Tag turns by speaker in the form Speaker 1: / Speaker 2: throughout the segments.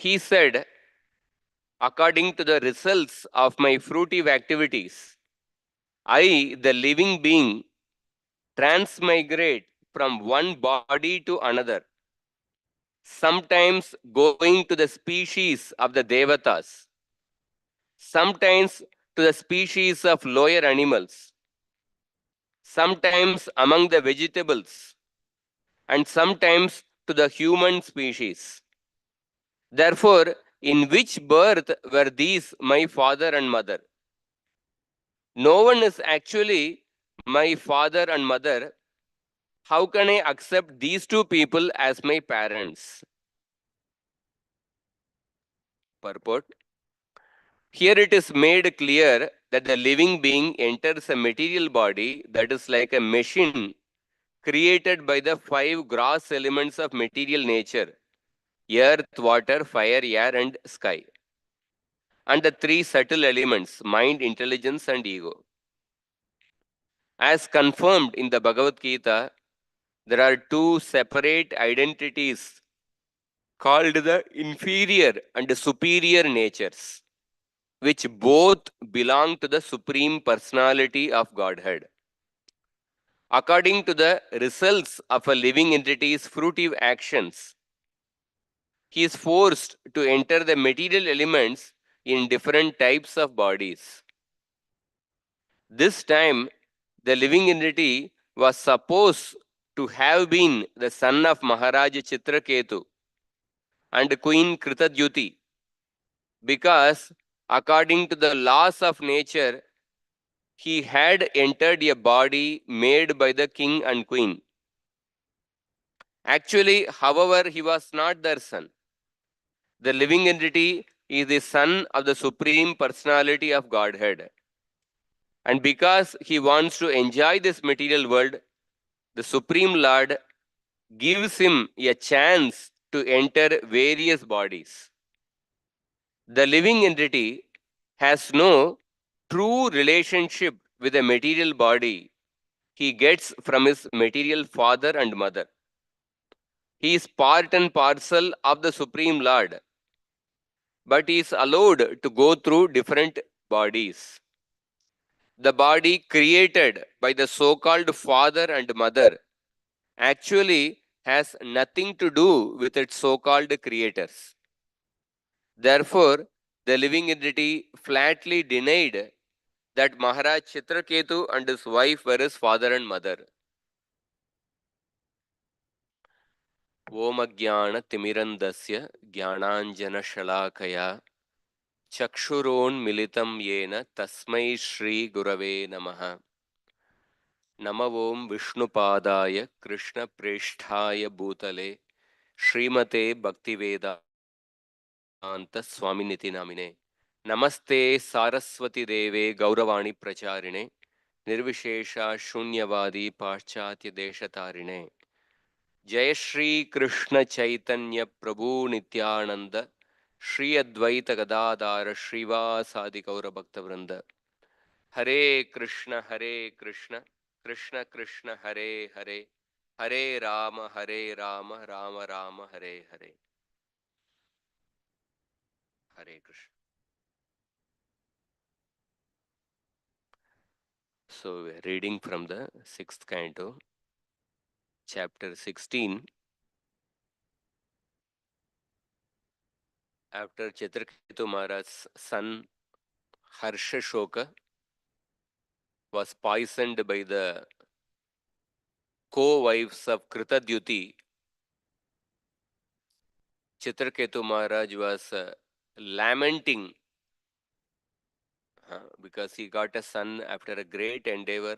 Speaker 1: He said, according to the results of my fruitive activities, I, the living being, transmigrate from one body to another, sometimes going to the species of the Devatas, sometimes to the species of lower animals, sometimes among the vegetables, and sometimes to the human species. Therefore, in which birth were these my father and mother? No one is actually my father and mother. How can I accept these two people as my parents? Purport. Here it is made clear that the living being enters a material body that is like a machine created by the five gross elements of material nature: earth, water, fire, air, and sky, and the three subtle elements: mind, intelligence, and ego. As confirmed in the Bhagavad Gita, there are two separate identities called the inferior and superior natures, which both belong to the Supreme Personality of Godhead. According to the results of a living entity's fruitive actions, he is forced to enter the material elements in different types of bodies. This time, the living entity was supposed to have been the son of Maharaja Chitraketu and Queen Kritadyuti, because according to the laws of nature, he had entered a body made by the king and queen. Actually, however, he was not their son. The living entity is the son of the Supreme Personality of Godhead. And because he wants to enjoy this material world, the Supreme Lord gives him a chance to enter various bodies. The living entity has no true relationship with the material body he gets from his material father and mother. He is part and parcel of the Supreme Lord, but he is allowed to go through different bodies. The body created by the so called father and mother actually has nothing to do with its so called creators. Therefore, the living entity flatly denied that Maharaj Chitraketu and his wife were his father and mother. Om Ajnana Timirandasya Jnananjana Shalakaya Chakshuron Yena Tasmai Shri Gurave Namaha. Nama Om Vishnupadaya Krishna Presthaya Bhutale Srimate Bhaktivedanta Swaminiti Namine. Namaste Saraswati Deve Gauravani Pracharine Nirvishesha Shunyavadi Paschatya Deshatarine. Jai Shri Krishna Chaitanya Prabhu Nityananda Shri Advaita Gadadara Shrivasadi Gaura Bhakta Hare Krishna Krishna Krishna Hare Hare Hare Rama Rama Rama Hare Hare. Hare Krishna. So we are reading from the 6th canto, chapter 16. After Chitraketu Maharaj's son Harsha Shoka was poisoned by the co-wives of Kritadyuti, Chitraketu Maharaj was lamenting because he got a son after a great endeavor,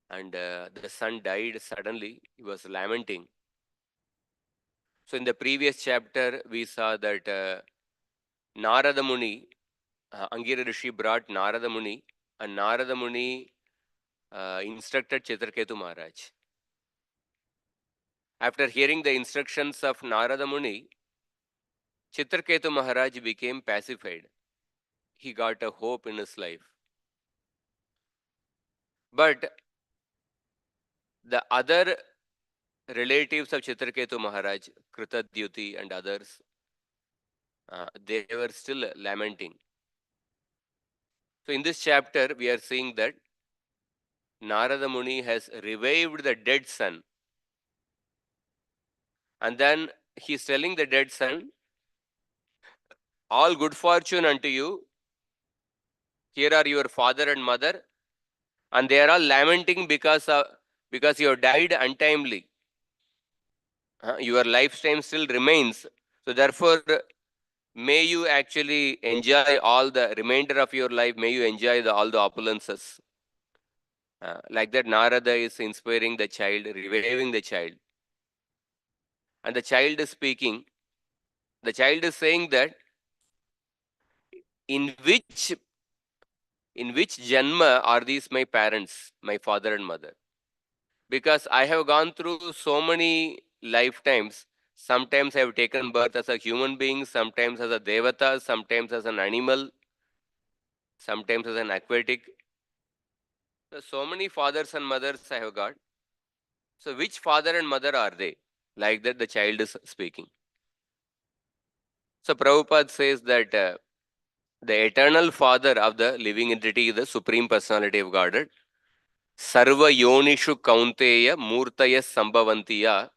Speaker 1: and the son died suddenly. He was lamenting. So in the previous chapter, we saw that Narada Muni, Angira Rishi brought Narada Muni, and Narada Muni instructed Chitraketu Maharaj. After hearing the instructions of Narada Muni, Chitraketu Maharaj became pacified. He got a hope in his life. But the other relatives of Chitraketu Maharaj, Kritadyuti and others, They were still lamenting. So in this chapter, we are seeing that Narada Muni has revived the dead son. And then he's telling the dead son, all good fortune unto you. Here are your father and mother. And they are all lamenting because you have died untimely. Your lifetime still remains. So therefore, may you actually enjoy all the remainder of your life. May you enjoy all the opulences. Like that, Narada is inspiring the child, reviving the child. And the child is speaking. The child is saying that in which janma are these my parents, my father and mother? Because I have gone through so many lifetimes. Sometimes I have taken birth as a human being, sometimes as a devata, sometimes as an animal, sometimes as an aquatic. So many fathers and mothers I have got. So which father and mother are they? Like that, the child is speaking. So Prabhupada says that the eternal father of the living entity is the Supreme Personality of Godhead. Sarva yonishu kaunteya murtaya sambhavantiya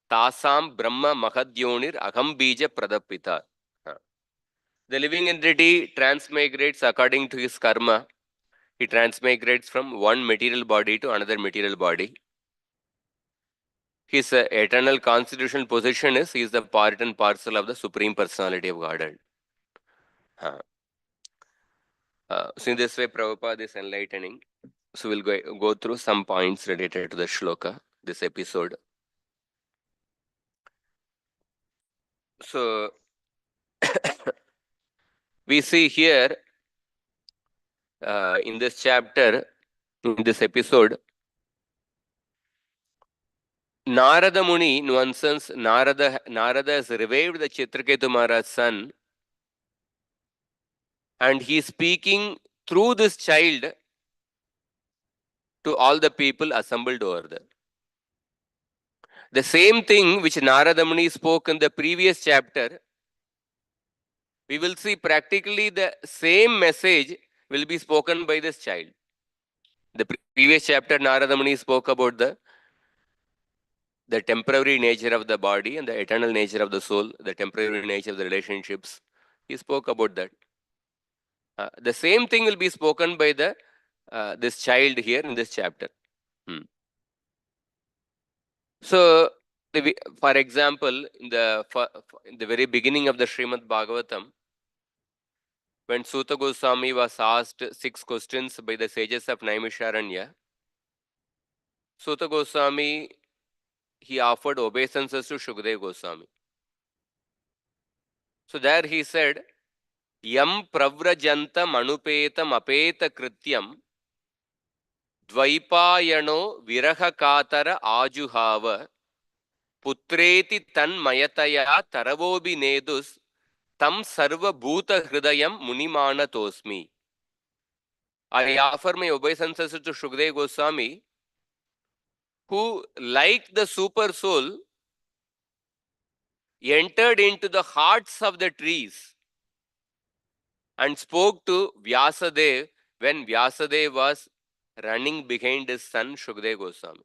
Speaker 1: tasam brahma mahadyonir aham bija pradapita. The living entity transmigrates according to his karma. He transmigrates from one material body to another material body. His eternal constitutional position is he is the part and parcel of the Supreme Personality of Godhead. So in this way, Prabhupada is enlightening. So we'll go through some points related to the shloka, this episode. So we see here in this chapter, in this episode, Narada Muni, in one sense, Narada has revived the Chitraketu Maharaj's son, and he is speaking through this child to all the people assembled over there. The same thing which Narada Muni spoke in the previous chapter, we will see practically the same message will be spoken by this child. The previous chapter, Narada Muni spoke about the temporary nature of the body and the eternal nature of the soul, the temporary nature of the relationships. He spoke about that. The same thing will be spoken by this child here in this chapter. So, for example, in the very beginning of the Srimad Bhagavatam, when Suta Goswami was asked 6 questions by the sages of Naimisharanya, Suta Goswami, he offered obeisances to Shukdev Goswami. So there he said, Yam pravrajantam anupetam apeta krityam dvaipayano viraha katara ajuhava putreti tan mayataya taravobi nedus tam sarva bhuta hridayam munimana tosmi. I offer my obeisances to Shukdev Goswami, who, like the super soul, entered into the hearts of the trees and spoke to Vyasadev when Vyasadev was running behind his son Shukdev Goswami.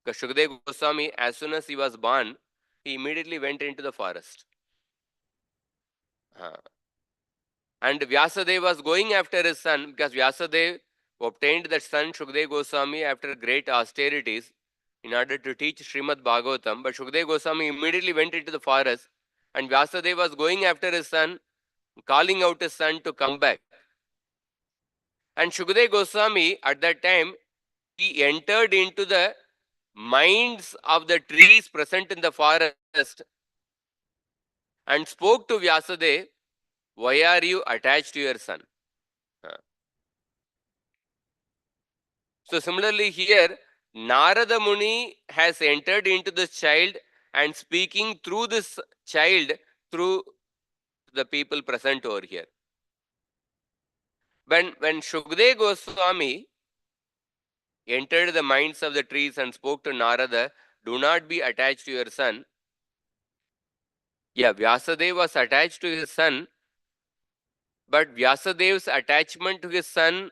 Speaker 1: Because Shukdev Goswami, as soon as he was born, he immediately went into the forest. And Vyasadev was going after his son because Vyasadev obtained that son Shukdev Goswami after great austerities in order to teach Srimad Bhagavatam. But Shukdev Goswami immediately went into the forest and Vyasadev was going after his son, calling out his son to come back. And Shukdev Goswami at that time, he entered into the minds of the trees present in the forest and spoke to Vyasadev, why are you attached to your son? So similarly here, Narada Muni has entered into this child and speaking through this child through the people present over here. When Shukdev Goswami entered the minds of the trees and spoke to Narada, do not be attached to your son. Yeah, Vyasadeva was attached to his son, but Vyasadev's attachment to his son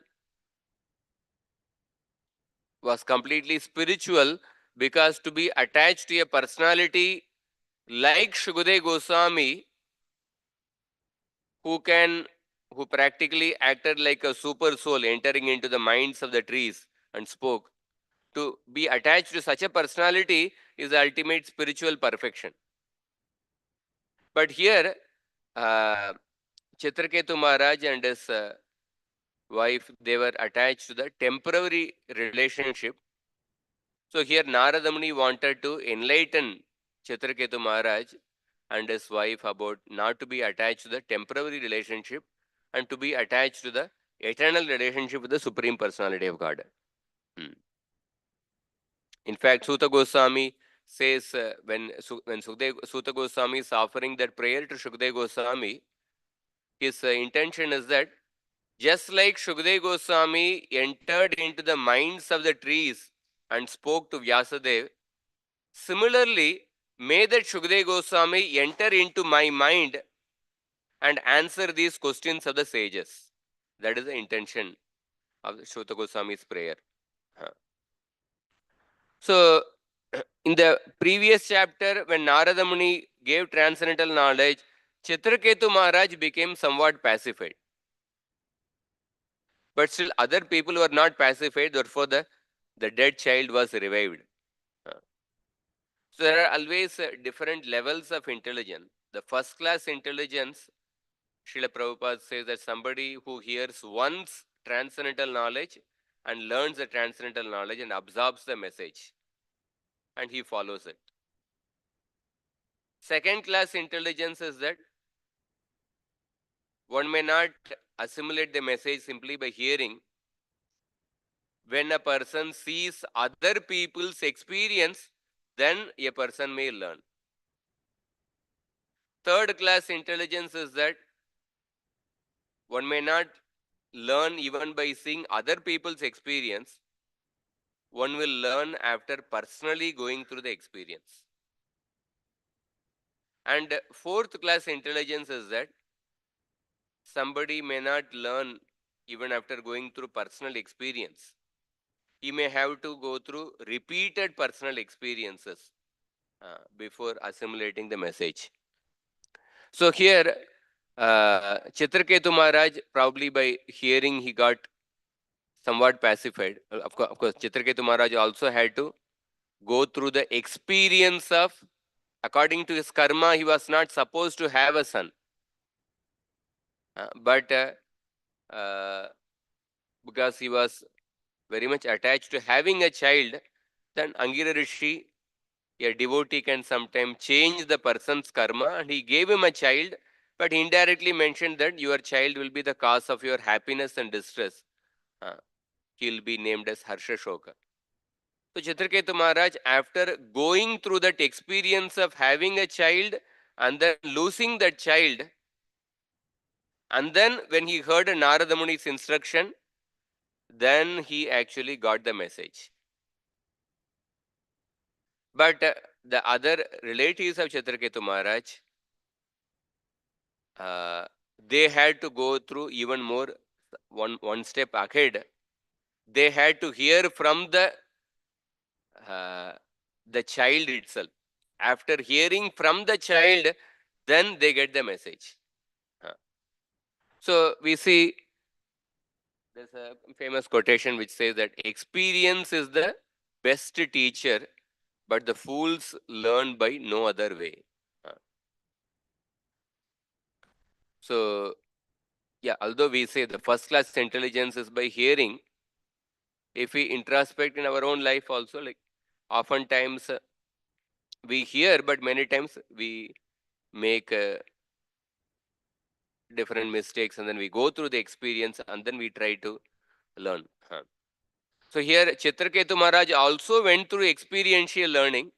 Speaker 1: was completely spiritual, because to be attached to a personality like Shukdev Goswami, who can who practically acted like a super soul entering into the minds of the trees and spoke, to be attached to such a personality is the ultimate spiritual perfection. But here, uh, Chitraketu Maharaj and his wife, they were attached to the temporary relationship. So here Narada Muni wanted to enlighten Chitraketu Maharaj and his wife about not to be attached to the temporary relationship and to be attached to the eternal relationship with the Supreme Personality of God. Hmm. In fact, Suta Goswami says, when Suta Goswami is offering that prayer to Shukdev Goswami, his intention is that just like Shukdev Goswami entered into the minds of the trees and spoke to Vyasadeva, similarly, may that Shukdev Goswami enter into my mind and answer these questions of the sages. That is the intention of Shruta Goswami's prayer. So, in the previous chapter, when Narada Muni gave transcendental knowledge, Chitraketu Maharaj became somewhat pacified. But still, other people were not pacified, therefore, the dead child was revived. So, there are always different levels of intelligence. The first class intelligence, Srila Prabhupada says that somebody who hears once transcendental knowledge and learns the transcendental knowledge and absorbs the message and he follows it. Second class intelligence is that one may not assimilate the message simply by hearing. When a person sees other people's experience, then a person may learn. Third class intelligence is that one may not learn even by seeing other people's experience. One will learn after personally going through the experience. And fourth class intelligence is that somebody may not learn even after going through personal experience. He may have to go through repeated personal experiences before assimilating the message. So here, Chitraketu Maharaj, probably by hearing, he got somewhat pacified. Of course, Chitraketu Maharaj also had to go through the experience of, according to his karma, he was not supposed to have a son. But because he was very much attached to having a child, then Angira Rishi, a devotee, can sometimes change the person's karma, and he gave him a child, but he indirectly mentioned that your child will be the cause of your happiness and distress. He will be named as Harsha Shoka. So Chitraketu Maharaj, after going through that experience of having a child and then losing that child, and then when he heard Narada Muni's instruction, then he actually got the message. But the other relatives of Chitraketu Maharaj, they had to go through even more, one step ahead. They had to hear from uh, the child itself. After hearing from the child, then they get the message. So we see there's a famous quotation which says that experience is the best teacher, but the fools learn by no other way. So yeah, although we say the first class intelligence is by hearing, if we introspect in our own life also, like oftentimes we hear, but many times we make different mistakes, and then we go through the experience and then we try to learn. So here Chitraketu Maharaj also went through experiential learning,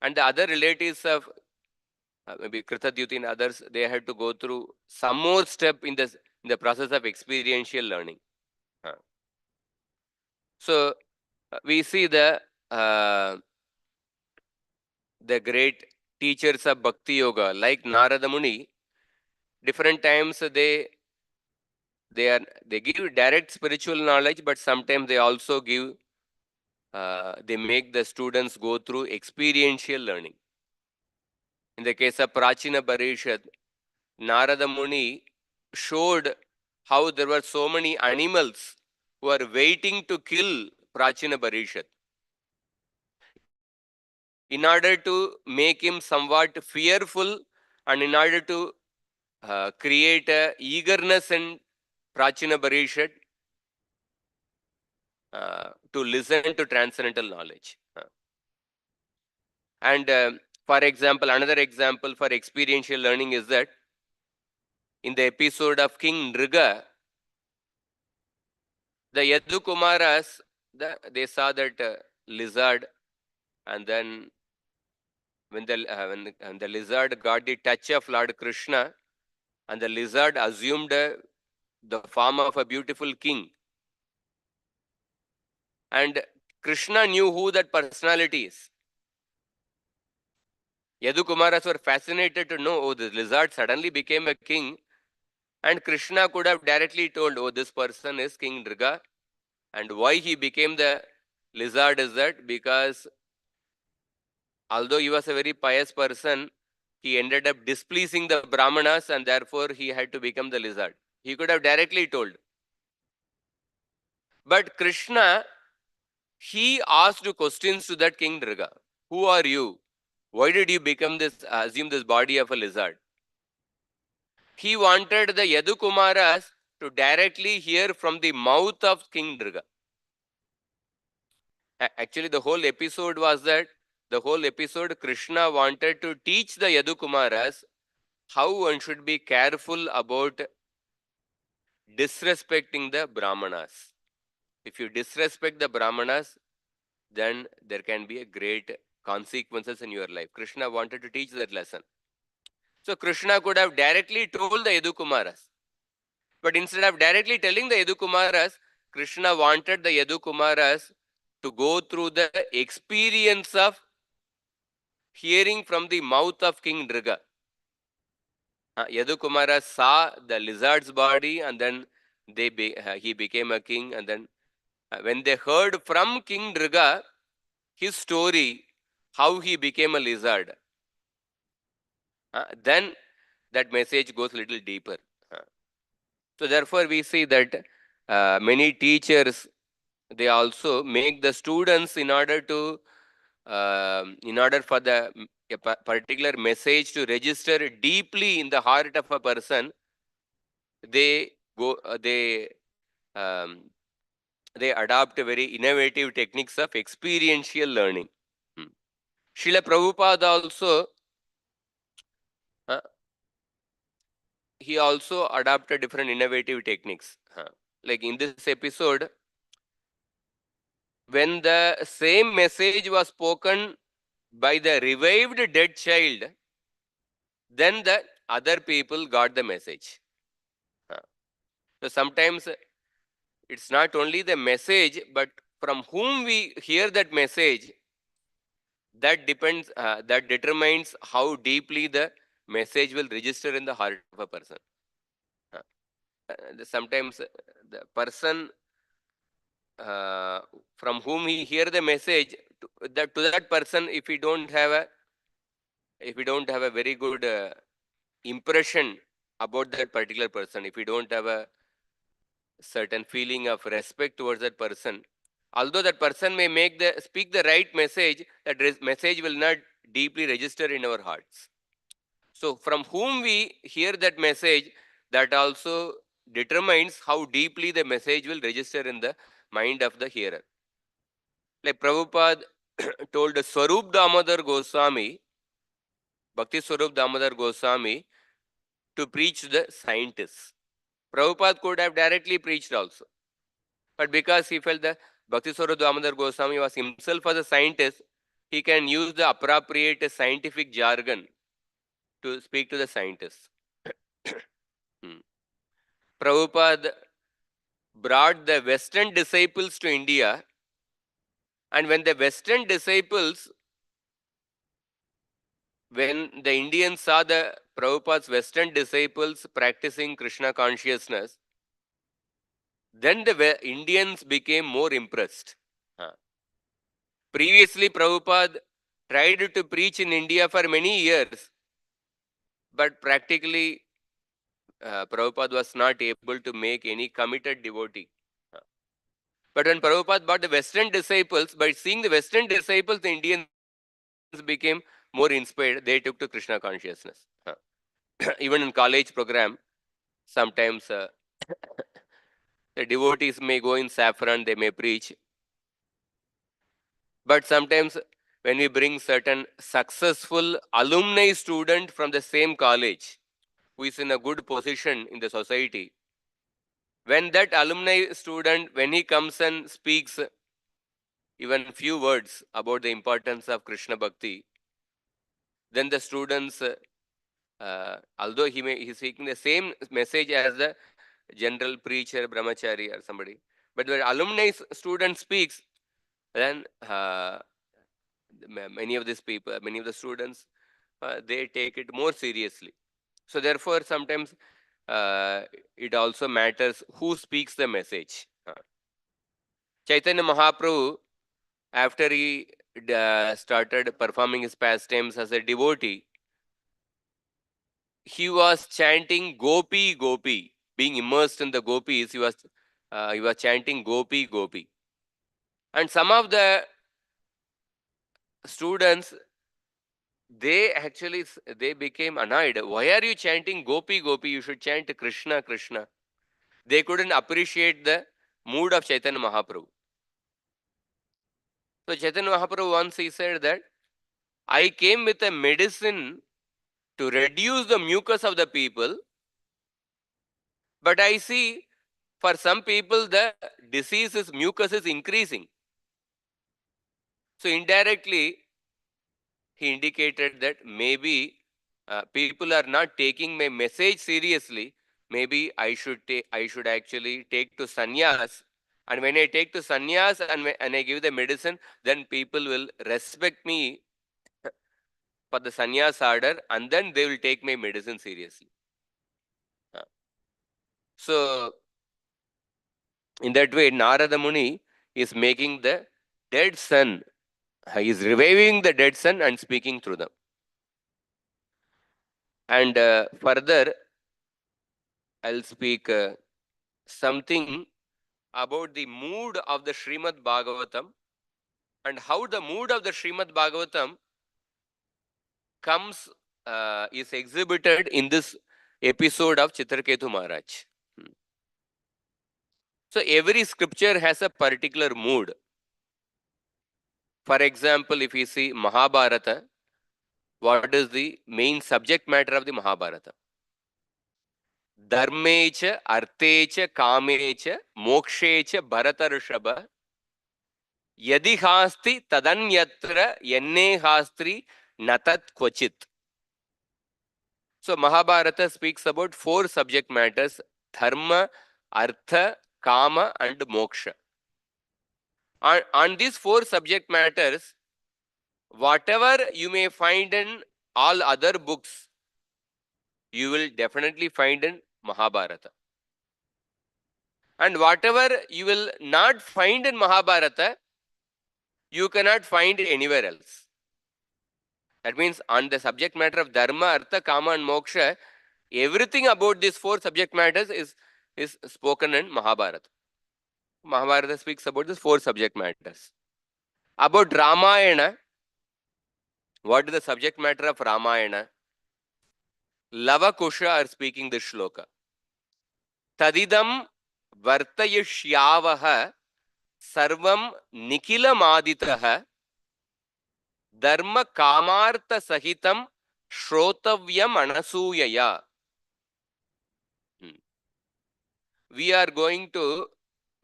Speaker 1: and the other relatives of maybe Kritadyuti and others, they had to go through some more step in the process of experiential learning. So we see the great teachers of Bhakti Yoga, like Narada Muni, different times they give direct spiritual knowledge, but sometimes they also give they make the students go through experiential learning. In the case of Prachina Parishad, Narada Muni showed how there were so many animals who are waiting to kill Prachina Parishad in order to make him somewhat fearful, and in order to create a eagerness in Prachina Parishad to listen to transcendental knowledge. And for example, another example for experiential learning is that in the episode of King Nriga, the Yadu Kumaras, they saw that lizard, and then when the lizard got the touch of Lord Krishna, and the lizard assumed the form of a beautiful king. And Krishna knew who that personality is. Yadu Kumaras were fascinated to know, oh, the lizard suddenly became a king. And Krishna could have directly told, oh, this person is King Nriga. And why he became the lizard is that because although he was a very pious person, he ended up displeasing the Brahmanas, and therefore he had to become the lizard. He could have directly told. But Krishna, he asked questions to that King Nriga. Who are you? Why did you become this, assume this body of a lizard? He wanted the Yadu Kumaras to directly hear from the mouth of King Nriga. Actually, the whole episode was that Krishna wanted to teach the Yadu Kumaras how one should be careful about disrespecting the Brahmanas. If you disrespect the Brahmanas, then there can be a great consequences in your life. Krishna wanted to teach that lesson. So Krishna could have directly told the Yadu Kumaras. But instead of directly telling the Yadu Kumaras, Krishna wanted the Yadu Kumaras to go through the experience of hearing from the mouth of King Nriga. Yadu Kumara saw the lizard's body, and then he became a king. And then when they heard from King Nriga his story, how he became a lizard, then that message goes a little deeper. So therefore we see that many teachers, they also make the students in order for the particular message to register deeply in the heart of a person, they go um, they adopt very innovative techniques of experiential learning. Srila Prabhupada also he also adopted different innovative techniques. Like in this episode, when the same message was spoken by the revived dead child, then the other people got the message. So sometimes it's not only the message, but from whom we hear that message, that determines how deeply the message will register in the heart of a person. Sometimes the person from whom he hear the message, to that person, if we don't have a very good impression about that particular person, if we don't have a certain feeling of respect towards that person, although that person may speak the right message, that message will not deeply register in our hearts. So from whom we hear that message, that also determines how deeply the message will register in the mind of the hearer. Like Prabhupada told Swarup Damodar Goswami, Bhakti Swarup Damodar Goswami, to preach to the scientists. Prabhupada could have directly preached also. But because he felt that Bhakti Swarup Damodar Goswami was himself as a scientist, he can use the appropriate scientific jargon to speak to the scientists. Prabhupada brought the Western disciples to India, and when the Western disciples when the Indians saw the Prabhupada's Western disciples practicing Krishna consciousness, then the Indians became more impressed. Previously, Prabhupada tried to preach in India for many years, but practically Prabhupada was not able to make any committed devotee. But when Prabhupada brought the Western disciples, by seeing the Western disciples, the Indians became more inspired. They took to Krishna consciousness. Even in college program, sometimes the devotees may go in saffron, they may preach. But sometimes when we bring certain successful alumni student from the same college, who is in a good position in the society, when that alumni student, when he comes and speaks even few words about the importance of Krishna Bhakti, then the students, although he is speaking the same message as the general preacher, brahmachari or somebody, but when alumni student speaks, then many of these people, many of the students, they take it more seriously. So therefore, sometimes it also matters who speaks the message. Chaitanya Mahaprabhu, after he started performing his pastimes as a devotee, he was chanting Gopi Gopi. Being immersed in the gopis, he was chanting Gopi Gopi. And some of the students, they became annoyed. Why are you chanting Gopi Gopi? You should chant Krishna Krishna. They couldn't appreciate the mood of Chaitanya Mahaprabhu. So Chaitanya Mahaprabhu once he said that I came with a medicine to reduce the mucus of the people, but I see for some people the mucus is increasing. So indirectly he indicated that maybe people are not taking my message seriously. Maybe I should actually take to sannyas. And when I take to sannyas and I give the medicine, then people will respect me for the sannyas order, and then they will take my medicine seriously. So in that way, Narada Muni is making the dead sun. He is reviving the dead sun and speaking through them. And further, I'll speak something about the mood of the Srimad Bhagavatam and how the mood of the Srimad Bhagavatam is exhibited in this episode of Chitraketu Maharaj. So every scripture has a particular mood. For example, if you see Mahabharata, what is the main subject matter of the Mahabharata? Dharmecha, Artecha, Kamecha, Mokshecha, Bharatarushaba, Yadi hasti tadanyatra yenne hastri natat kvachit. So Mahabharata speaks about 4 subject matters: dharma, artha, kama and moksha. On these 4 subject matters, whatever you may find in all other books, you will definitely find in Mahabharata. And whatever you will not find in Mahabharata, you cannot find anywhere else. That means on the subject matter of dharma, artha, kama and moksha, everything about these 4 subject matters is spoken in Mahabharata. Mahabharata speaks about these 4 subject matters. About Ramayana, what is the subject matter of Ramayana? Lava Kusha are speaking this shloka. Tadidam vartayishyavaha sarvam nikilamaditaha dharma kamartha sahitam shrotavyam anasuyaya.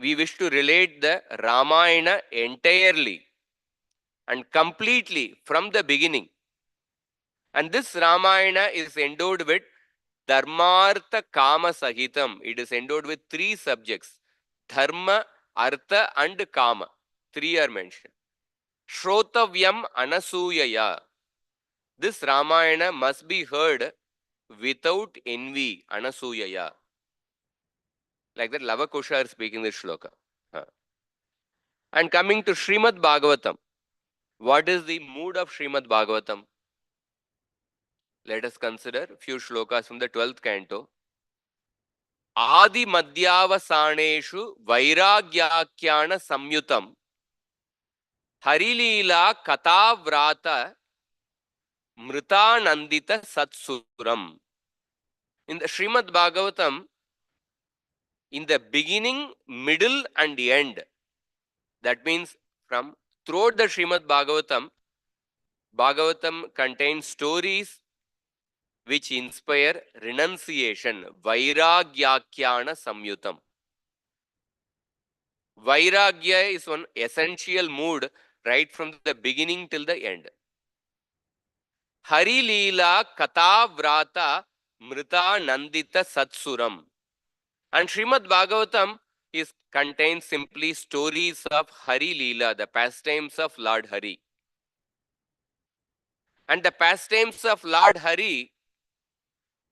Speaker 1: We wish to relate the Ramayana entirely and completely from the beginning. And this Ramayana is endowed with Dharmartha Kama Sahitam. It is endowed with 3 subjects: Dharma, Artha and Kama. 3 are mentioned. Shrotavyam Anasuyaya. This Ramayana must be heard without envy, anasuyaya. Like that, Lavakusha is speaking this shloka. And coming to Srimad Bhagavatam, what is the mood of Srimad Bhagavatam? Let us consider few shlokas from the 12th canto. Adi Madhyavasaneshu Vairagyaakyana Samyutam Harilila Katavrata Mritanandita Satsuram. In the Srimad Bhagavatam, in the beginning, middle, and the end, that means from throughout the Srimad Bhagavatam, Bhagavatam contains stories which inspire renunciation, Vairagyakyana Samyutam. Vairagya is one essential mood right from the beginning till the end. Hari Leela Katha Vrata Mrita Nandita Satsuram. And Srimad Bhagavatam contains simply stories of Hari Leela, the pastimes of Lord Hari. And the pastimes of Lord Hari,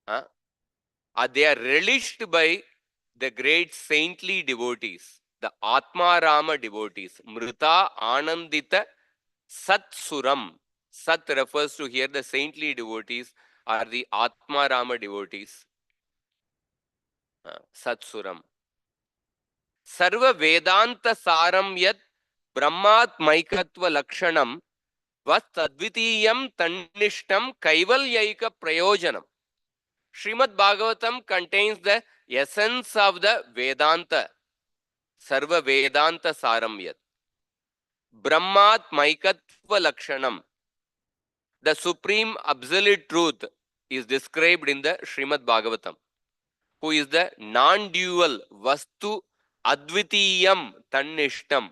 Speaker 1: they are relished by the great saintly devotees, the Atma Rama devotees, Mrita Anandita Satsuram. Sat refers to here the saintly devotees are the Atma Rama devotees. Satsuram. Sarva Vedanta Saram Yat Brahmat Maikatva Lakshanam Was Tadvitiyam Tannishtam Kaivalyaika Prayojanam. Srimad Bhagavatam contains the essence of the Vedanta. Sarva Vedanta Saram Yat. Brahmat Maikatva Lakshanam. The supreme absolute truth is described in the Srimad Bhagavatam, who is the non-dual Vastu Advitiyam Tannishtam,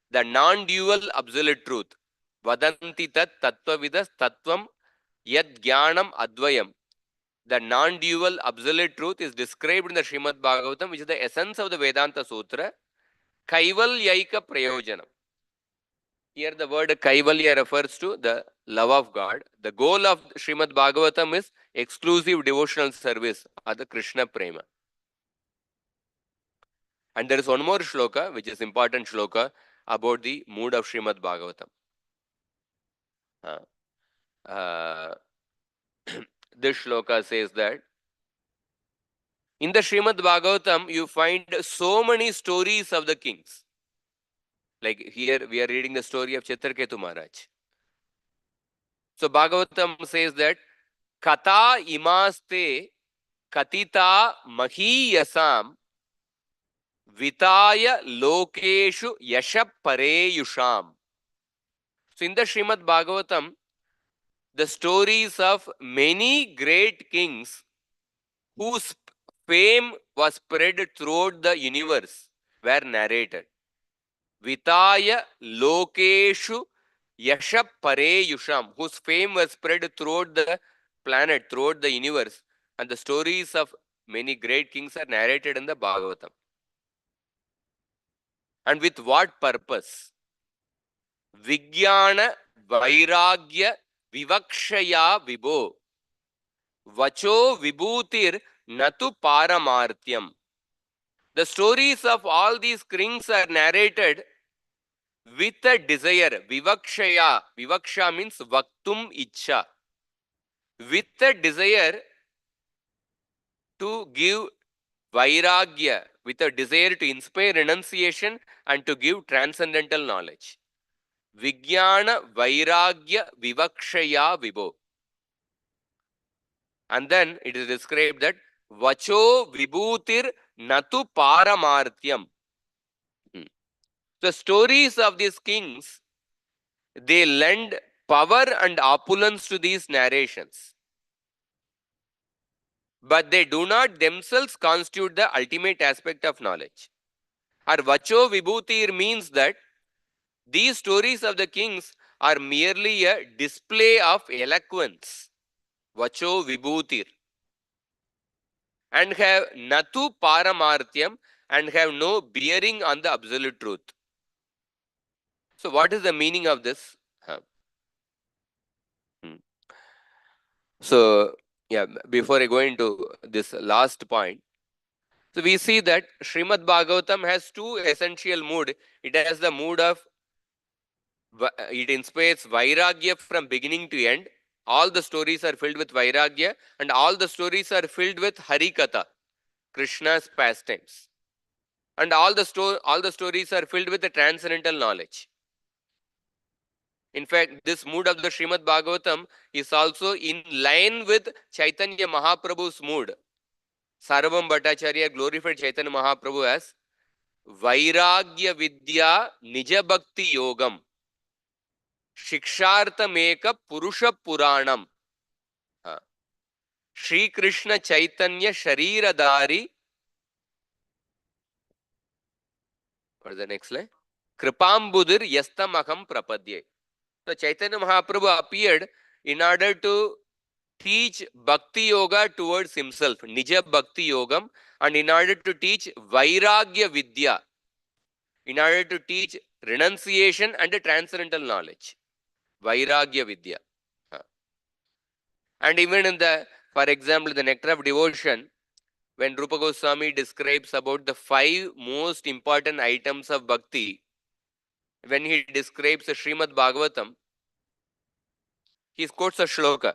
Speaker 1: the non-dual absolute truth. Vadanti tat tattvavidas tattvam yad jnanam advayam. The non-dual absolute truth is described in the Srimad Bhagavatam, which is the essence of the Vedanta Sutra, Kaivalyaika Prayojanam. Here the word Kaivalya refers to the love of God. The goal of Srimad Bhagavatam is exclusive devotional service, or the Krishna Prema. And there is one more shloka, which is important shloka, about the mood of Srimad Bhagavatam. This shloka says that in the Srimad Bhagavatam, you find so many stories of the kings. Like here, we are reading the story of Chitraketu Maharaj. So Bhagavatam says that Kata imaste katita mahiyasam vitaya lokeshu yasha pareyusham. So in the Srimad Bhagavatam, the stories of many great kings whose fame was spread throughout the universe were narrated. Vitaya lokeshu yasha pareyusham, whose fame was spread throughout the planet, throughout the universe, and the stories of many great kings are narrated in the Bhagavatam. And with what purpose? Vijnana Vairagya Vivakshaya Vibho Vacho Vibhutir Natu Paramartyam. The stories of all these kings are narrated with a desire. Vivakshaya. Vivaksha means Vaktum Ichha. With a desire to give Vairagya, with a desire to inspire renunciation and to give transcendental knowledge. Vijnana Vairagya Vivakshaya Vibho. And then it is described that Vacho Vibhutir Natu Paramartyam. The stories of these kings, they lend power and opulence to these narrations. But they do not themselves constitute the ultimate aspect of knowledge. Or Vacho Vibhutir means that these stories of the kings are merely a display of eloquence. Vacho Vibhutir. And have Natu Paramartyam, and have no bearing on the absolute truth. So what is the meaning of this? So, yeah, before I go into this last point, so we see that Srimad Bhagavatam has two essential mood. It has the mood of, it inspires Vairagya from beginning to end. All the stories are filled with Vairagya, and all the stories are filled with Harikatha, Krishna's pastimes. And all the stories are filled with the transcendental knowledge. In fact, this mood of the Srimad Bhagavatam is also in line with Chaitanya Mahaprabhu's mood. Sarvam Bhattacharya glorified Chaitanya Mahaprabhu as Vairagya Vidya Nija Bhakti Yogam Shikshartameka Purusha Puranam. Shri Krishna Chaitanya Shariradari. What is the next line? Kripambudir Yastamaham Prapadye. So Chaitanya Mahaprabhu appeared in order to teach Bhakti Yoga towards himself, Nija Bhakti Yogam, and in order to teach Vairagya Vidya, in order to teach renunciation and transcendental knowledge. Vairagya Vidya. And even in the, for example, the Nectar of Devotion, when Rupa Goswami describes about the 5 most important items of Bhakti, when he describes the Srimad Bhagavatam, he quotes a shloka.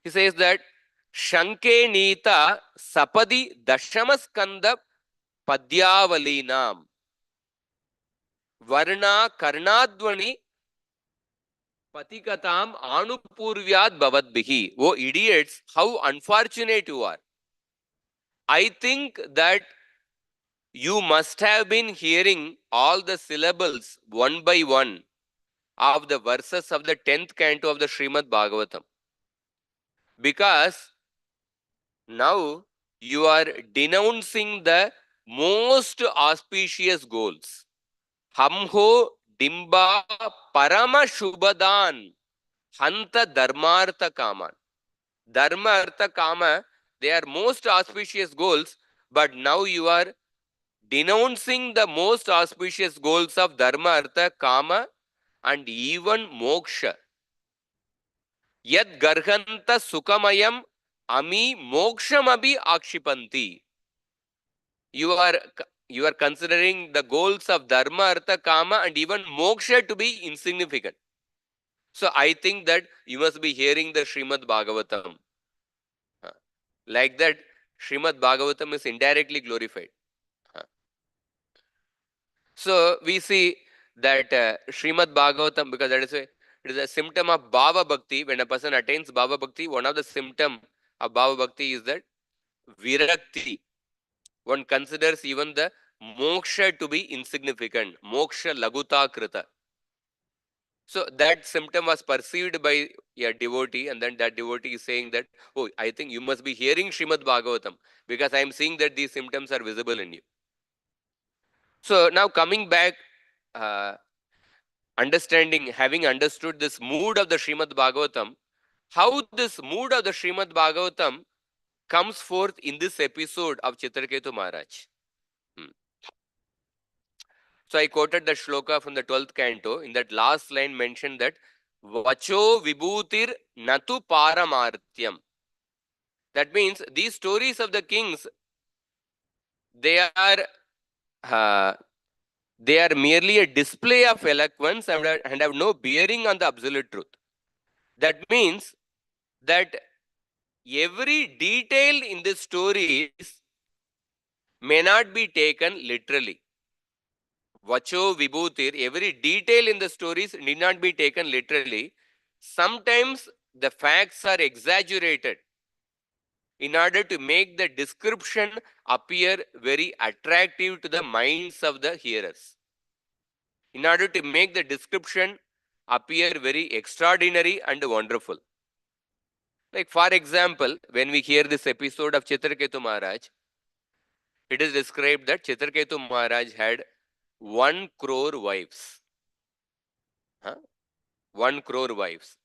Speaker 1: He says that Shanke Nita Sapadi Dashamaskanda Padyavalinam Varna Karnadvani Patikatam Anupurvyad Bhavadbihi. Oh idiots, how unfortunate you are. I think that you must have been hearing all the syllables one by one of the verses of the 10th canto of the Srimad Bhagavatam. Because now you are denouncing the most auspicious goals. Hamho Dimba Parama Shubhadan Hanta Dharmartha Kaman. Dharma Artha Kama, they are most auspicious goals, but now you are denouncing the most auspicious goals of Dharma Artha Kama and even Moksha. Yad Garhanta Sukamayam Ami Moksham Abhi Akshipanti. You are considering the goals of Dharma, Artha, Kama and even Moksha to be insignificant. So I think that you must be hearing the Srimad Bhagavatam. Like that, Srimad Bhagavatam is indirectly glorified. So we see that Srimad Bhagavatam, because that is it is a symptom of Bhava Bhakti. When a person attains Bhava Bhakti, one of the symptoms of Bhava Bhakti is that Virakti. One considers even the moksha to be insignificant. Moksha laguta krita. So that symptom was perceived by a devotee, and then that devotee is saying that, oh, I think you must be hearing Srimad Bhagavatam because I am seeing that these symptoms are visible in you. So now coming back, having understood this mood of the Srimad Bhagavatam, how this mood of the Srimad Bhagavatam comes forth in this episode of Chitraketu Maharaj. So I quoted the shloka from the 12th canto. In that last line mentioned that Vacho Vibhutir Natu Paramartyam. That means these stories of the kings, they are merely a display of eloquence and have no bearing on the absolute truth. That means that every detail in the stories may not be taken literally. Vacho Vibhutir, every detail in the stories need not be taken literally. Sometimes the facts are exaggerated in order to make the description appear very attractive to the minds of the hearers. In order to make the description appear very extraordinary and wonderful. Like for example, when we hear this episode of Chitraketu Maharaj, it is described that Chitraketu Maharaj had 1 crore wives. 1 crore wives.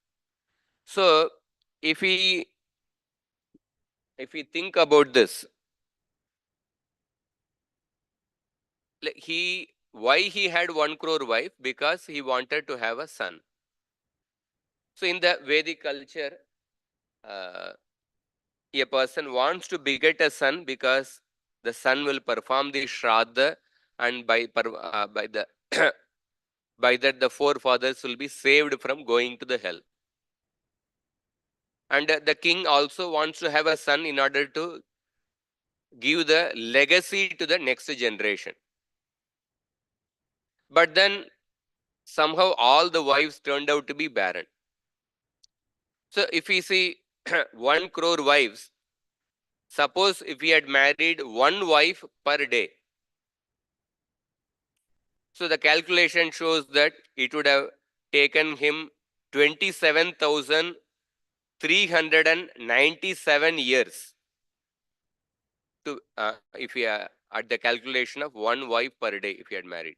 Speaker 1: So if we think about this, why he had 1 crore wife? Because he wanted to have a son. So in the Vedic culture, uh, a person wants to beget a son because the son will perform the shraddha, and by the by that the forefathers will be saved from going to the hell. And the king also wants to have a son in order to give the legacy to the next generation. But then somehow all the wives turned out to be barren. So if we see 1 crore wives, suppose if he had married one wife per day, so the calculation shows that it would have taken him 27,397 years to, if he at the calculation of one wife per day if he had married.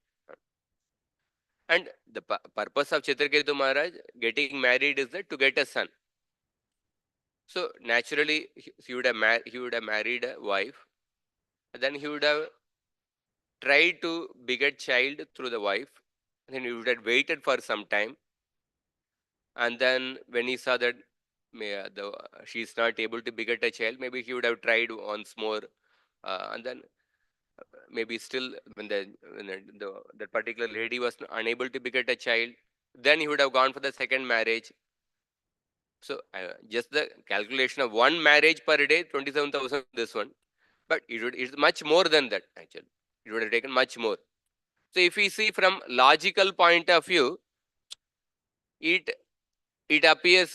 Speaker 1: And the purpose of Chitraketu Maharaj getting married is that to get a son. So naturally he would have married a wife, and then he would have tried to beget child through the wife, and then he would have waited for some time, and then when he saw that she is not able to beget a child, maybe he would have tried once more, and then maybe still when that particular lady was unable to beget a child, then he would have gone for the second marriage. So just the calculation of one marriage per day, 27,000 this one, but it's much more than that actually. It would have taken much more. So if we see from logical point of view, it appears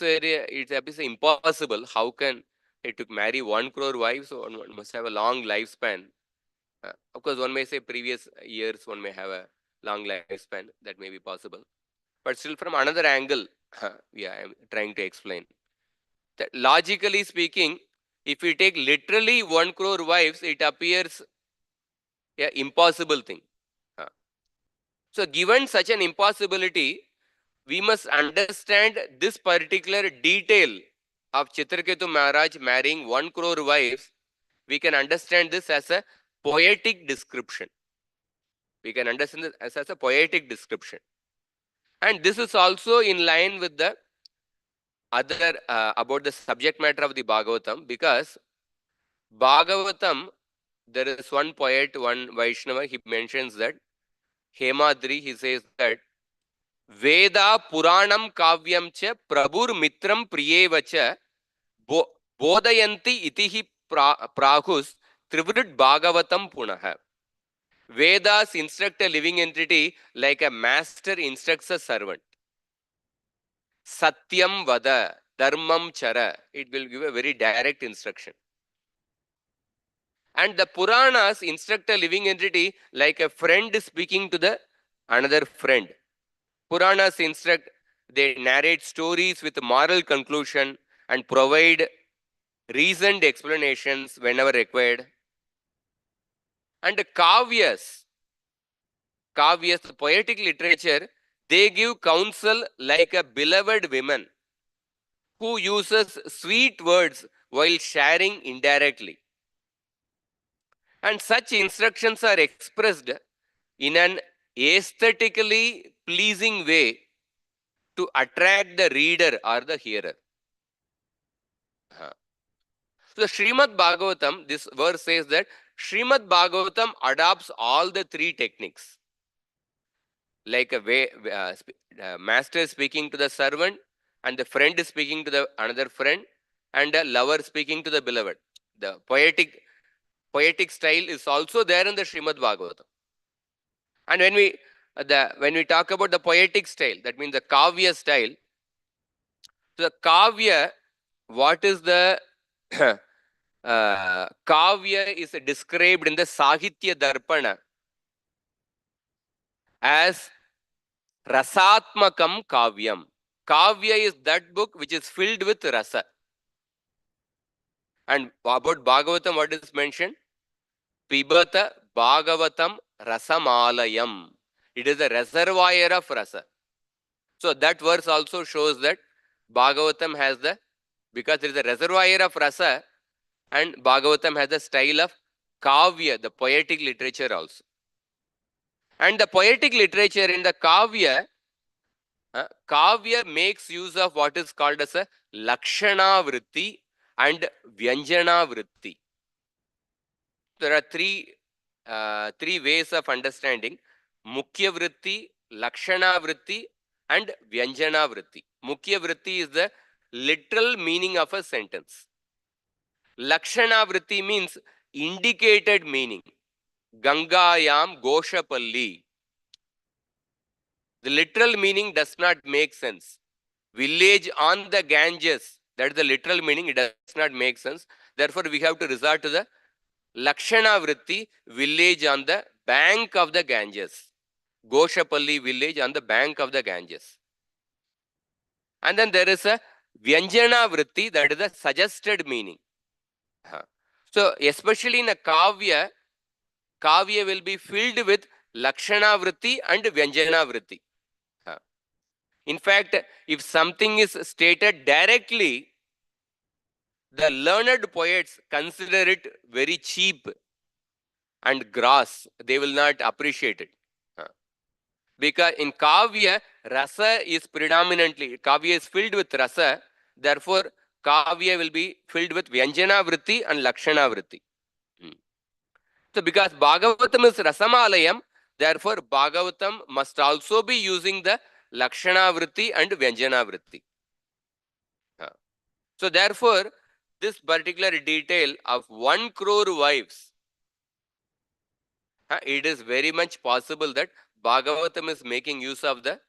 Speaker 1: impossible. How can it took marry 1 crore wives? So one must have a long lifespan. Of course, one may say previous years one may have a long lifespan. That may be possible. But still, from another angle, yeah, I'm trying to explain that logically speaking, if we take literally 1 crore wives, it appears a impossible thing. So, given such an impossibility, we must understand this particular detail of Chitraketu Maharaj marrying 1 crore wives. We can understand this as a poetic description. We can understand this as a poetic description. And this is also in line with the other about the subject matter of the Bhagavatam, because Bhagavatam, there is one poet, one Vaishnava, he mentions that Hemadri, he says that Veda Puranam Kavyam cha Prabhur Mitram Priyevacha Bodayanti itihi Prahus Trivrid Bhagavatam Punaha. Vedas instruct a living entity like a master instructs a servant. Satyam Vada, Dharmam Chara. It will give a very direct instruction. And the Puranas instruct a living entity like a friend speaking to the another friend. Puranas instruct, they narrate stories with moral conclusion and provide reasoned explanations whenever required. And the Kavyas, the poetic literature, they give counsel like a beloved woman who uses sweet words while sharing indirectly. And such instructions are expressed in an aesthetically pleasing way to attract the reader or the hearer. So Srimad Bhagavatam, this verse says that Srimad Bhagavatam adopts all the three techniques. Like a way, master speaking to the servant, and the friend speaking to the another friend, and a lover speaking to the beloved. The poetic style is also there in the Srimad Bhagavatam. And when we talk about the poetic style, that means the Kavya style. So the Kavya, what is the Kavya is described in the Sahitya Darpana as Rasatmakam Kavyam. Kavya is that book which is filled with rasa. And about Bhagavatam, what is mentioned? Pibata Bhagavatam Rasamalayam. It is a reservoir of rasa. So that verse also shows that Bhagavatam has because there is a reservoir of rasa, and Bhagavatam has the style of Kavya, the poetic literature also. And the poetic literature in the Kavya makes use of what is called as a Lakshana Vritti, and Vyanjana Vritti. There are three ways of understanding: Mukhya Vritti, Lakshana Vritti, and Vyanjana Vritti. Mukhya Vritti is the literal meaning of a sentence. Lakshana Vritti means indicated meaning. Gangayam Goshapalli. The literal meaning does not make sense. Village on the Ganges, that is the literal meaning, it does not make sense. Therefore, we have to resort to the Lakshana Vritti, village on the bank of the Ganges. Goshapalli village on the bank of the Ganges. And then there is a Vyanjana Vritti, that is the suggested meaning. So, especially in a Kavya will be filled with Lakshana Vritti and Vyanjana Vritti. In fact, if something is stated directly, the learned poets consider it very cheap and gross. They will not appreciate it. Because in Kavya, rasa is predominantly, Kavya is filled with rasa. Therefore, Kavya will be filled with Vyanjana Vritti and Lakshana Vritti. So, because Bhagavatam is Rasamalayam, therefore, Bhagavatam must also be using the Lakshana Vritti and Vyanjana Vritti. So, therefore, this particular detail of 1 crore wives, it is very much possible that Bhagavatam is making use of the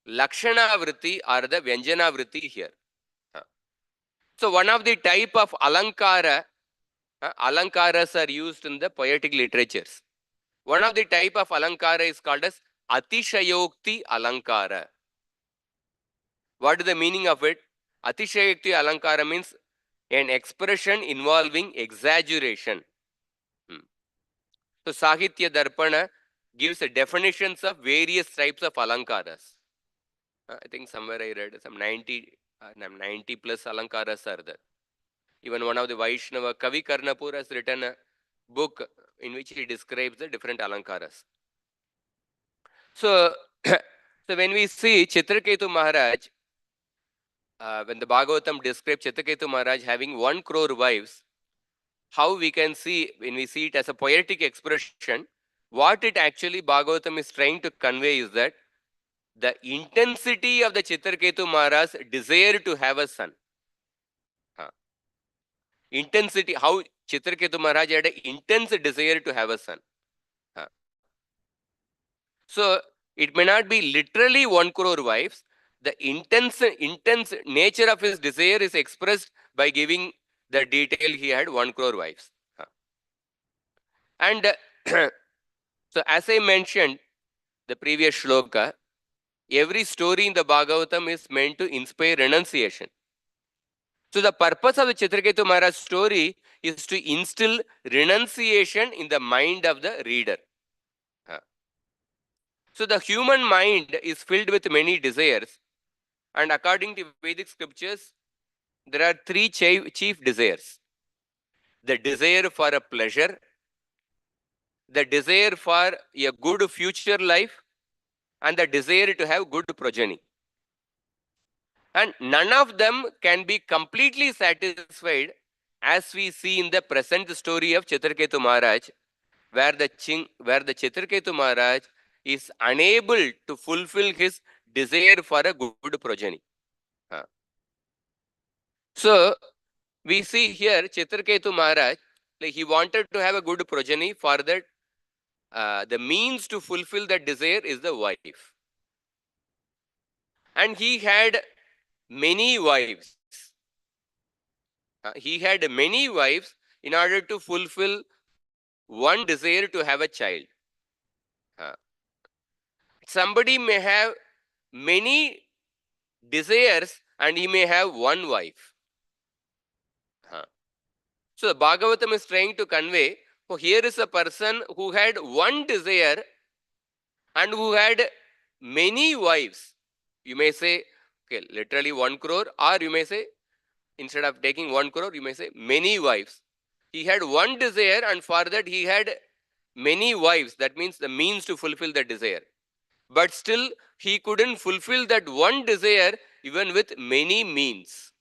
Speaker 1: Lakshana Vritti or the Vyanjana Vritti here. So, one of the type of Alankara, Alankaras are used in the poetic literatures. One of the type of Alankara is called as Atishayokti Alankara. What is the meaning of it? Atishayokti Alankara means an expression involving exaggeration. So, Sahitya Darpana gives definitions of various types of Alankaras. I think somewhere I read some 90 plus Alankaras are there. Even one of the Vaishnava, Kavi Karnapur, has written a book in which he describes the different Alankaras. So, so when we see Chitraketu Maharaj, when the Bhagavatam describes Chitraketu Maharaj having 1 crore wives, how we can see, when we see it as a poetic expression, what it actually Bhagavatam is trying to convey is that the intensity of the Chitraketu Maharaj's desire to have a son. Intensity, how Chitraketu Maharaj had an intense desire to have a son. So, it may not be literally 1 crore wives. The intense nature of his desire is expressed by giving the detail he had 1 crore wives. And so, as I mentioned, the previous shloka, every story in the Bhagavatam is meant to inspire renunciation. So, the purpose of the Chitraketu Maharaj story is to instill renunciation in the mind of the reader. So, the human mind is filled with many desires, and according to Vedic scriptures, there are 3 chief desires: the desire for a pleasure, the desire for a good future life, and the desire to have good progeny. And none of them can be completely satisfied, as we see in the present story of Chitraketu Maharaj, where the Chitraketu Maharaj is unable to fulfill his desire for a good progeny. So, we see here Chitraketu Maharaj, like he wanted to have a good progeny. For that, the means to fulfill that desire is the wife. And he had many wives. He had many wives in order to fulfill one desire to have a child. Somebody may have many desires and he may have one wife. So the Bhagavatam is trying to convey, here is a person who had one desire and who had many wives. You may say, okay, literally 1 crore, or you may say, instead of taking 1 crore, you may say many wives. He had one desire, and for that he had many wives. That means the means to fulfill the desire. But still, he couldn't fulfill that one desire even with many means.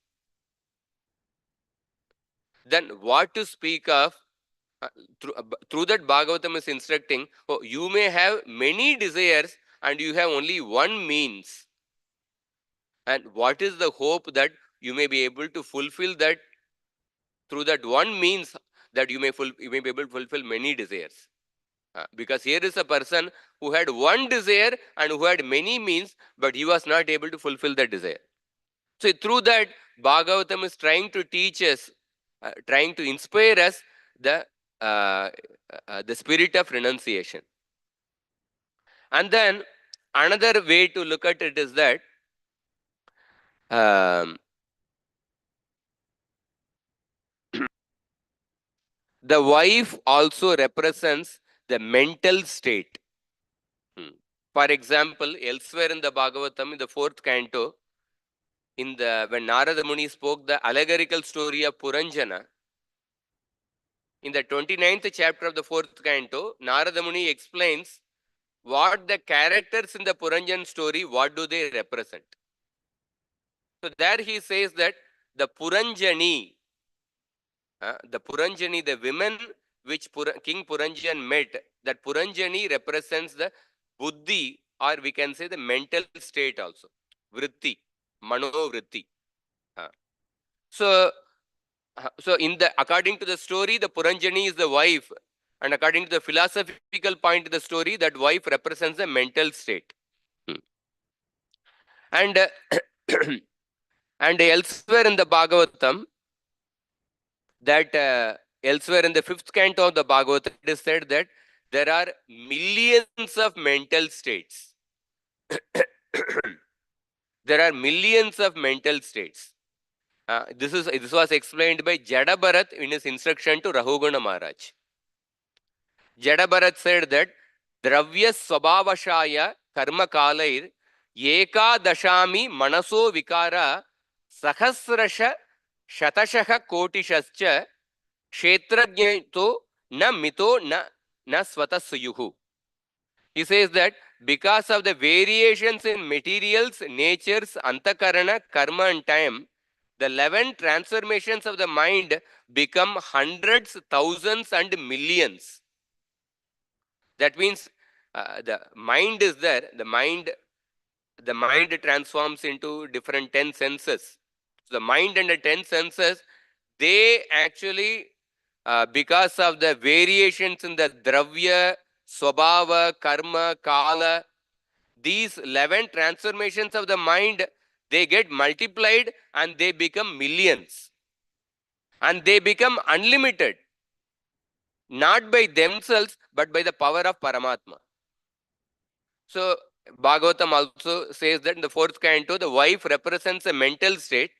Speaker 1: then what to speak of? Through that, Bhagavatam is instructing, oh, you may have many desires and you have only one means. And what is the hope that you may be able to fulfill that through that one means, that you may be able to fulfill many desires? Because here is a person who had one desire and who had many means, but he was not able to fulfill that desire. So through that, Bhagavatam is trying to teach us, trying to inspire us the spirit of renunciation. And then another way to look at it is that the wife also represents the mental state. For example, elsewhere in the Bhagavatam, in the 4th canto, when Narada Muni spoke the allegorical story of Puranjana, in the 29th chapter of the 4th canto, Narada Muni explains what the characters in the Puranjan story, what do they represent. So there he says that the Puranjani, the women which King Puranjan met, that Puranjani represents the buddhi, or we can say the mental state also, vritti, mano vritti. So according to the story, the Puranjani is the wife, and according to the philosophical point of the story, that wife represents the mental state. And and elsewhere in the Bhagavatam, that elsewhere in the 5th canto of the Bhagavatam, it is said that there are millions of mental states. There are millions of mental states. This was explained by Jada Bharat in his instruction to Rahugana Maharaj. Jada Bharat said that Dravya Swabhavashaya Karma Kalair Eka Dashami Manaso Vikara Sahasrasha Shatashaha Kotishascha Kshetrajnato na mito na svatasuyuhu. He says that because of the variations in materials, natures, antakarana, karma and time, the 11 transformations of the mind become hundreds, thousands and millions. That means the mind is there. The mind transforms into different 10 senses. So the mind and the 10 senses, they actually, because of the variations in the dravya, swabhava, karma, kala, these 11 transformations of the mind, they get multiplied and they become millions. And they become unlimited. Not by themselves, but by the power of Paramatma. So Bhagavatam also says that in the 4th canto, the wife represents a mental state.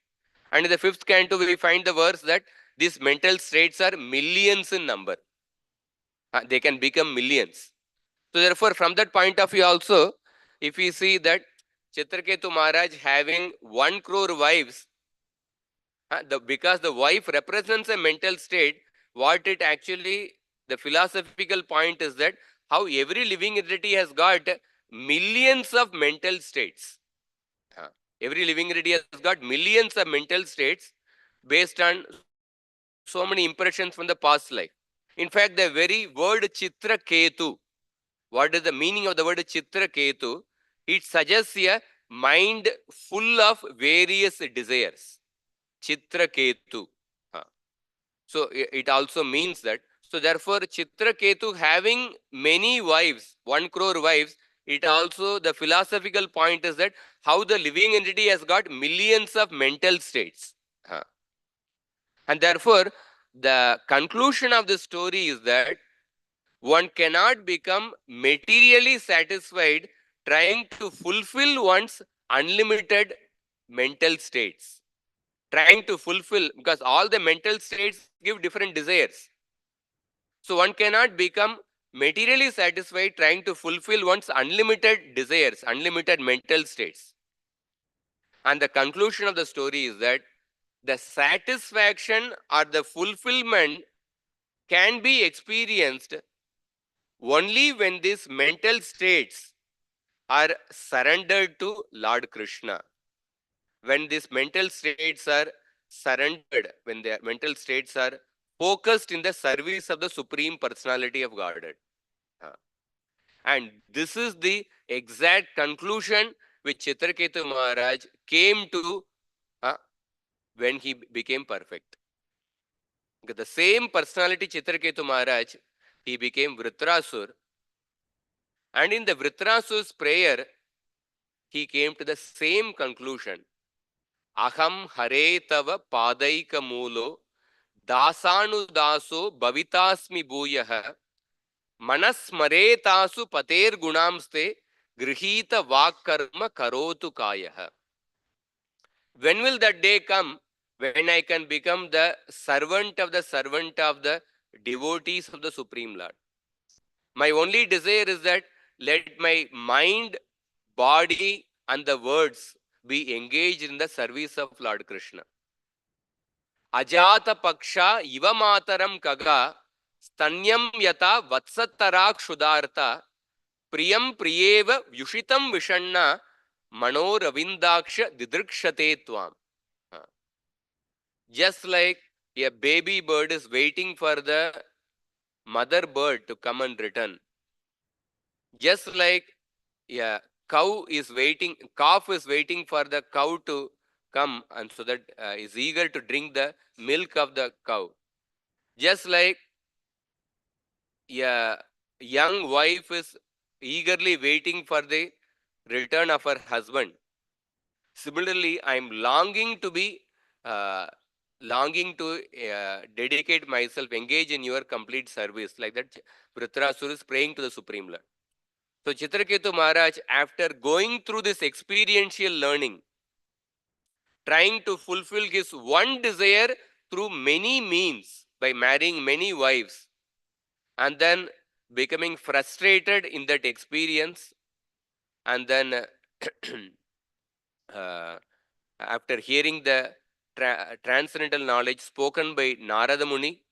Speaker 1: And in the 5th canto, we find the verse that these mental states are millions in number. They can become millions. So therefore, from that point of view also, if we see that Chitraketu Maharaj having 1 crore wives, because the wife represents a mental state, what it actually, the philosophical point is that how every living entity has got millions of mental states. Every living entity has got millions of mental states based on so many impressions from the past life. In fact, the very word Chitra Ketu, what is the meaning of the word Chitra Ketu? It suggests a mind full of various desires. Chitra Ketu. So it also means that. So therefore, Chitra Ketu having many wives, 1 crore wives, it also, the philosophical point is that how the living entity has got millions of mental states. And therefore, the conclusion of the story is that one cannot become materially satisfied trying to fulfill one's unlimited mental states. Trying to fulfill, because all the mental states give different desires. So one cannot become materially satisfied trying to fulfill one's unlimited desires, unlimited mental states. And the conclusion of the story is that the satisfaction or the fulfillment can be experienced only when these mental states are surrendered to Lord Krishna. When these mental states are surrendered, when their mental states are focused in the service of the Supreme Personality of Godhead. And this is the exact conclusion which Chitraketu Maharaj came to when he became perfect. The same personality Chitraketu Maharaj, he became Vritrasur. And in the Vritrasur's prayer, he came to the same conclusion. Aham hare tava padaika mulo dasanu daso bhavitasmi bhuyah manasmaretasu pater gunamste grihita vakkarma karotu kayah. When will that day come when I can become the servant of the devotees of the Supreme Lord? My only desire is that let my mind, body, and the words be engaged in the service of Lord Krishna. Ajata paksha iva mataram kaga stanyam yata vatsatarak shudarta priyam priyeva vyushitam vishanna manoravindaksha didrikshate tvam. Just like a baby bird is waiting for the mother bird to come and return. Just like a calf is waiting for the cow to come, and so that is eager to drink the milk of the cow. Just like a young wife is eagerly waiting for the return of her husband. Similarly, I am uh, longing to dedicate myself, engage in your complete service. Like that, Vritrasura is praying to the Supreme Lord. So Chitraketu Maharaj, after going through this experiential learning, trying to fulfill his one desire through many means by marrying many wives, and then becoming frustrated in that experience, and then uh, after hearing the transcendental knowledge spoken by Narada Muni,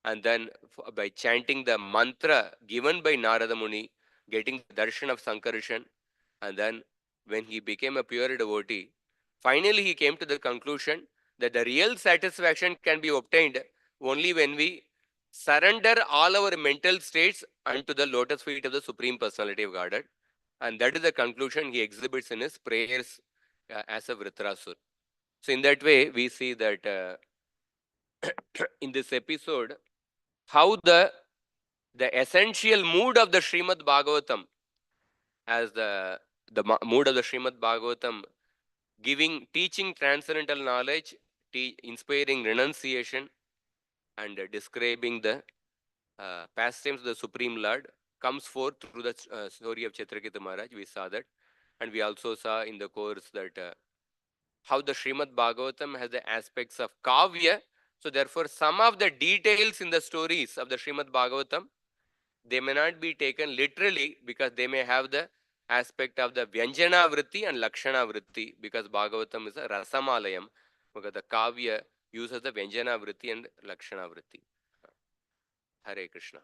Speaker 1: and then by chanting the mantra given by Narada Muni, getting the darshan of Sankarshan, and then when he became a pure devotee, finally he came to the conclusion that the real satisfaction can be obtained only when we surrender all our mental states unto the lotus feet of the Supreme Personality of Godhead. And that is the conclusion he exhibits in his prayers as a Vritrasur. So in that way, we see that in this episode, how the essential mood of the Srimad Bhagavatam, as the mood of the Srimad Bhagavatam, teaching transcendental knowledge, inspiring renunciation, and describing the pastimes of the Supreme Lord, comes forth through the story of Chitraketu Maharaj. We saw that, and we also saw in the course that how the Srimad Bhagavatam has the aspects of Kavya. So therefore, some of the details in the stories of the Srimad Bhagavatam, they may not be taken literally because they may have the aspect of the Vyanjana Vritti and Lakshana Vritti, because Bhagavatam is a Rasamalayam, because the Kavya uses the Vyanjana Vritti and Lakshana Vritti. Hare Krishna.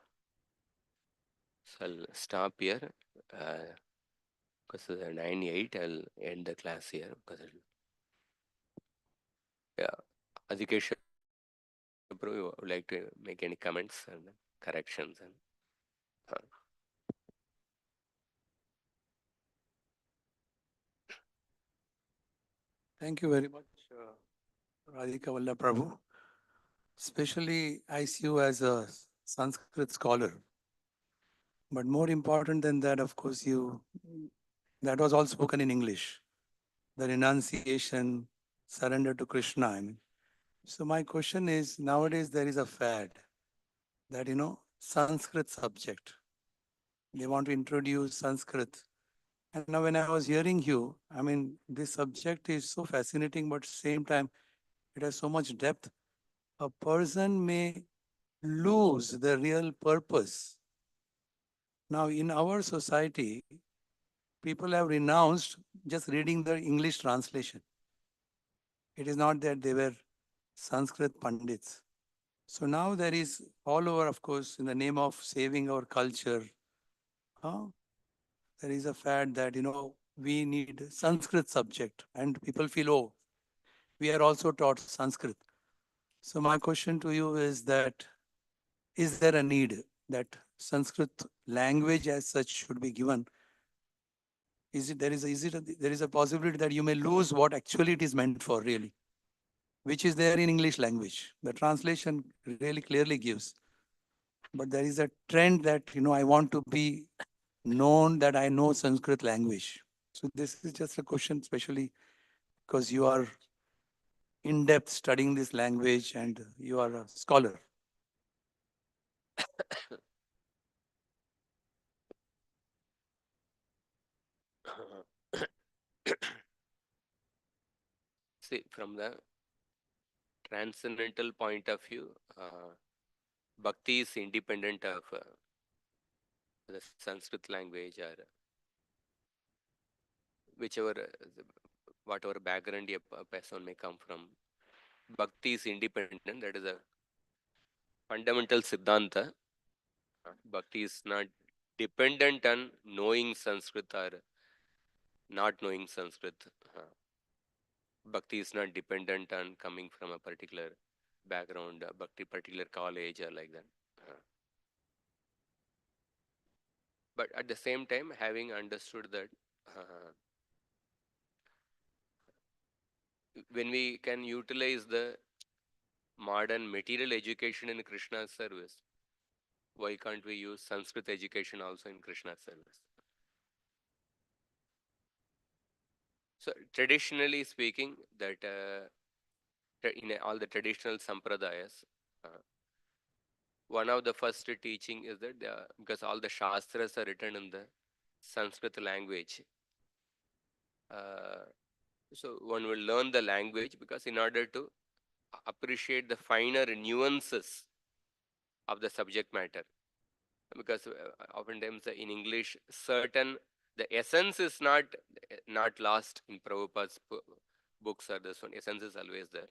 Speaker 1: So I'll stop here. Because it's 9:08, I'll end the class here. Because yeah, Adhikesh, bro, you would like to make any comments and corrections? And
Speaker 2: Thank you very much, Radhika Vallabha. Especially, I see you as a Sanskrit scholar. But more important than that, of course, that was all spoken in English. The renunciation, surrender to Krishna. I mean. So my question is, nowadays there is a fad that, Sanskrit subject. They want to introduce Sanskrit. And now when I was hearing you, I mean, this subject is so fascinating, but same time, it has so much depth. A person may lose the real purpose. Now, in our society, people have renounced just reading the English translation. It is not that they were Sanskrit Pandits. So now there is all over, of course, in the name of saving our culture, huh? There is a fad that, we need Sanskrit subject. And people feel, oh, we are also taught Sanskrit. So my question to you is that, is there a need that Sanskrit language as such should be given? There is a possibility that you may lose what actually it is meant for, really, which is there in English language. The translation really clearly gives, but there is a trend that, I want to be known that I know Sanskrit language. So this is just a question, especially because you are in depth studying this language and you are a scholar.
Speaker 1: See, from the transcendental point of view, bhakti is independent of the Sanskrit language or whichever, whatever background a person may come from. Bhakti is independent. That is a fundamental siddhanta. Bhakti is not dependent on knowing Sanskrit or not knowing Sanskrit. Uh, Bhakti is not dependent on coming from a particular background, bhakti particular college or like that. Uh, but at the same time, having understood that when we can utilize the modern material education in Krishna's service, why can't we use Sanskrit education also in Krishna's service? So traditionally speaking, that in all the traditional sampradayas, uh, one of the first teaching is that because all the shastras are written in the Sanskrit language, uh, so one will learn the language because in order to appreciate the finer nuances of the subject matter, because oftentimes in English certain the essence is not lost in Prabhupada's books or this one. Essence is always there.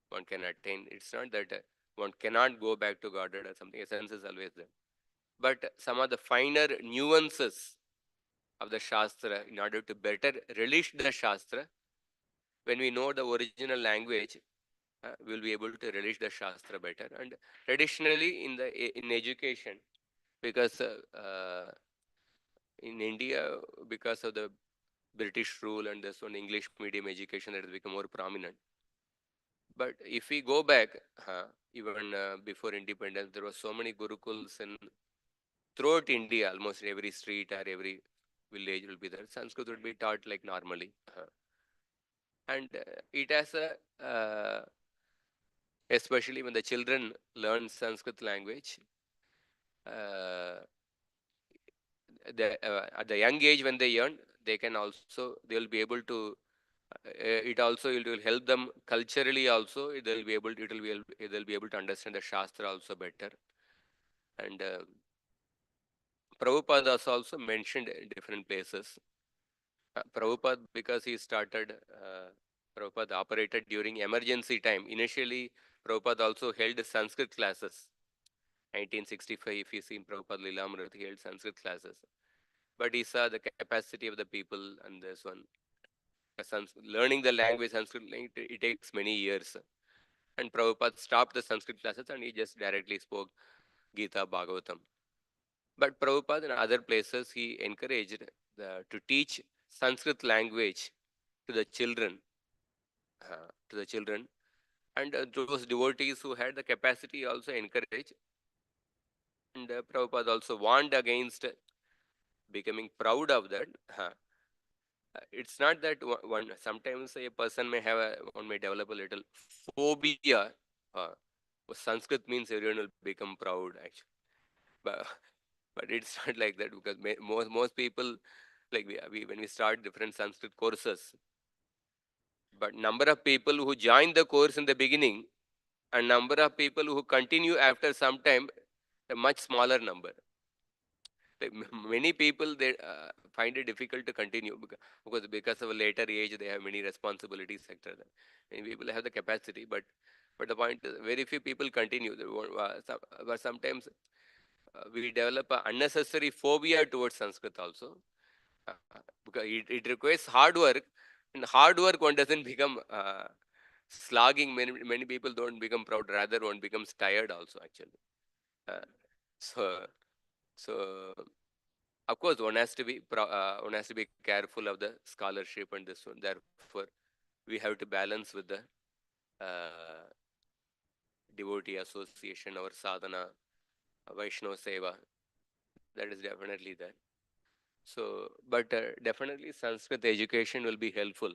Speaker 1: One can attain. It's not that one cannot go back to Godhead or something. Essence is always there. But some of the finer nuances of the Shastra, in order to better relish the Shastra, when we know the original language, we will be able to relish the Shastra better. And traditionally in education, because in India, because of the British rule and this one English medium education that has become more prominent. But if we go back, even before independence, there were so many gurukuls in throughout India, almost every street or every village will be there. Sanskrit would be taught like normally, and it has a especially when the children learn Sanskrit language. Uh, at the young age when they learn, they will be able to it will help them culturally also. They'll be able to understand the Shastra also better. And Prabhupada has also mentioned in different places. Prabhupada, because he started, Prabhupada operated during emergency time. Initially, Prabhupada also held Sanskrit classes. 1965, if you see in Prabhupada Lilamrit, he held Sanskrit classes. But he saw the capacity of the people and this one. Learning the language, Sanskrit, it takes many years. And Prabhupada stopped the Sanskrit classes and he just directly spoke Gita, Bhagavatam. But Prabhupada in other places, he encouraged to teach Sanskrit language to the children, to the children. And those devotees who had the capacity also encouraged. And Prabhupada also warned against becoming proud of that. It's not that sometimes a person may one may develop a little phobia. Uh, Sanskrit means everyone will become proud, actually. But, but it's not like that because most people, like when we start different Sanskrit courses, but number of people who join the course in the beginning and number of people who continue after some time, a much smaller number. Like many people they find it difficult to continue because of a later age they have many responsibilities, etc. Many people have the capacity, but the point is very few people continue. But sometimes we develop an unnecessary phobia towards Sanskrit also, because it requires hard work, and hard work one doesn't become. slogging. Many people don't become proud, rather one becomes tired also actually. Uh, so so of course one has to be one has to be careful of the scholarship and this one. Therefore, we have to balance with the uh, devotee association or sadhana, Vaishnava seva. That is definitely there. So, but definitely Sanskrit education will be helpful.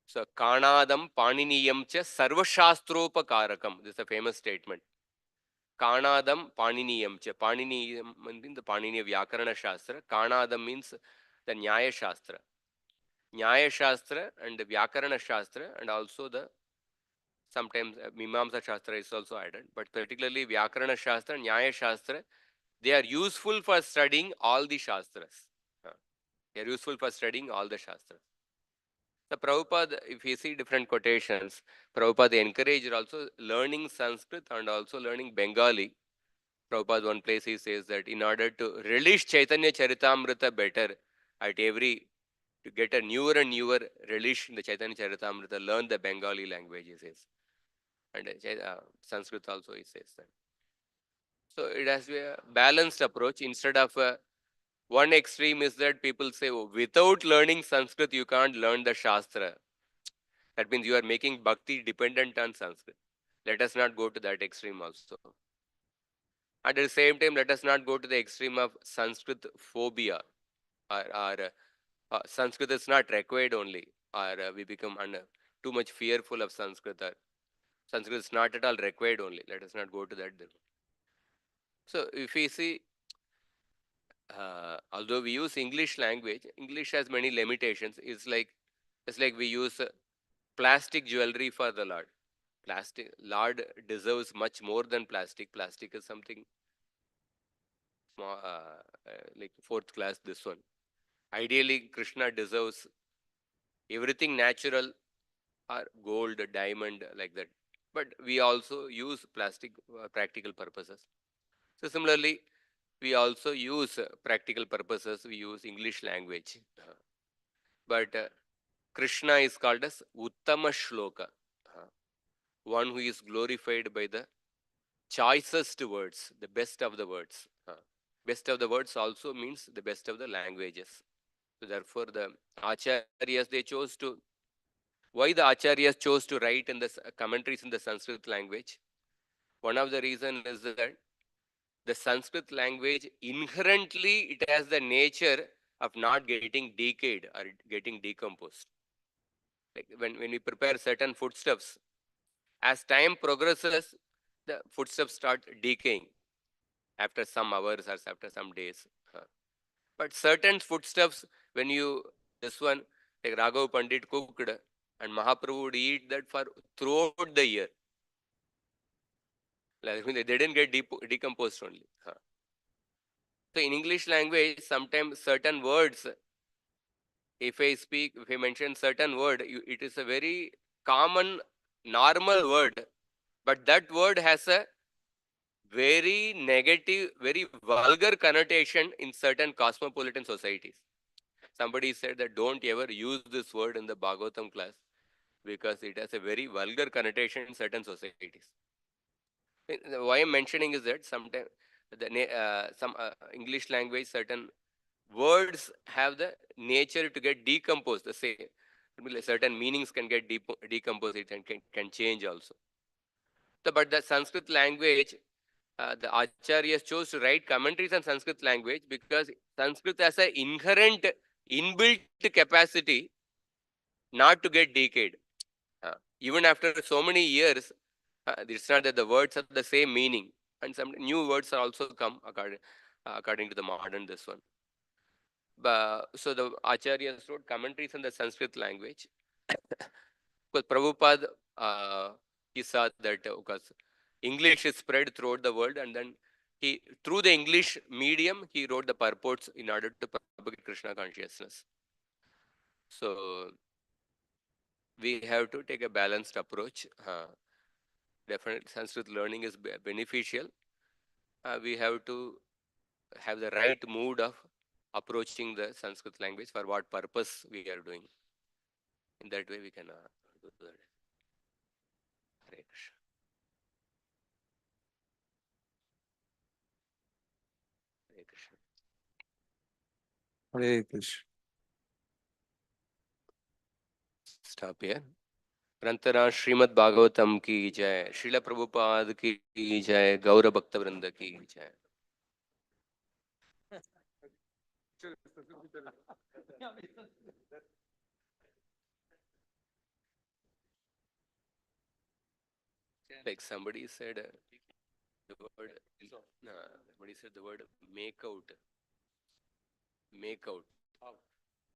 Speaker 1: So, Kanadam Paniniyam cha Sarvashastropa. This is a famous statement. Kanadam Paniniyam cha. Paniniyam means the Paniniya Vyakarana Shastra. Kanadam means the Nyaya Shastra. Nyaya Shastra and the Vyakarana Shastra, and also the sometimes Mimamsa Shastra is also added, but particularly Vyakarana Shastra and Nyaya Shastra, they are useful for studying all the Shastras. Uh, They are useful for studying all the Shastras. The Prabhupada, if you see different quotations, Prabhupada encouraged also learning Sanskrit and also learning Bengali. Prabhupada, one place he says that in order to relish Chaitanya Charitamrita better at every, to get a newer and newer relish in the Chaitanya Charitamrita, learn the Bengali language, he says. And Sanskrit also, he says that. So it has to be a balanced approach instead of one extreme is that people say, oh, without learning Sanskrit, you can't learn the Shastra. That means you are making bhakti dependent on Sanskrit. Let us not go to that extreme also. At the same time, let us not go to the extreme of Sanskrit phobia, or Sanskrit is not required only, or we become too much fearful of Sanskrit, or Sanskrit is not at all required only. Let us not go to that. So if we see, although we use English language, English has many limitations. It's like we use plastic jewelry for the Lord. Lord deserves much more than plastic. Plastic is something small, like fourth class. This one, ideally, Krishna deserves everything natural or gold, diamond, like that. But we also use plastic practical purposes. So similarly, we also use practical purposes. We use English language, but Krishna is called as Uttama Shloka, uh, one who is glorified by the choicest words, the best of the words. Best of the words also means the best of the languages. So therefore, the acharyas they chose to. Why the acharyas chose to write in the commentaries in the Sanskrit language? One of the reason is that the Sanskrit language inherently it has the nature of not getting decayed or getting decomposed. Like when we prepare certain foodstuffs, as time progresses, the foodstuffs start decaying after some hours or after some days. But certain foodstuffs, when you, this one, like Raghav Pandit cooked, and Mahaprabhu would eat that for throughout the year. Like, they didn't get decomposed only. So in English language, sometimes certain words, if I mention certain word, it is a very common, normal word, but that word has a very negative, very vulgar connotation in certain cosmopolitan societies. Somebody said that don't ever use this word in the Bhagavatam class because it has a very vulgar connotation in certain societies. Why I'm mentioning is that sometimes some English language, certain words have the nature to get decomposed. The say certain meanings can get decomposed and can change also. So, but the Sanskrit language, the acharyas chose to write commentaries on Sanskrit language because Sanskrit has an inherent inbuilt capacity not to get decayed. Even after so many years, it's not that the words have the same meaning, and some new words are also come according to the modern this one. So the acharyas wrote commentaries on the Sanskrit language. Because Prabhupada, he saw that because English is spread throughout the world, and then he, through the English medium, he wrote the purports in order to propagate Krishna consciousness. So we have to take a balanced approach. Definitely, Sanskrit learning is beneficial. We have to have the right mood of approaching the Sanskrit language for what purpose we are doing. In that way, we can do that. Hare Krishna. Hare Krishna.
Speaker 2: Hare Krishna.
Speaker 1: Stop here. ग्रंथराज Shrimad Bhagavatam की जय, श्रील प्रभुपाद की जय, गौर भक्त वृंद की जय. Like somebody said the word, somebody said the word make out. Make out.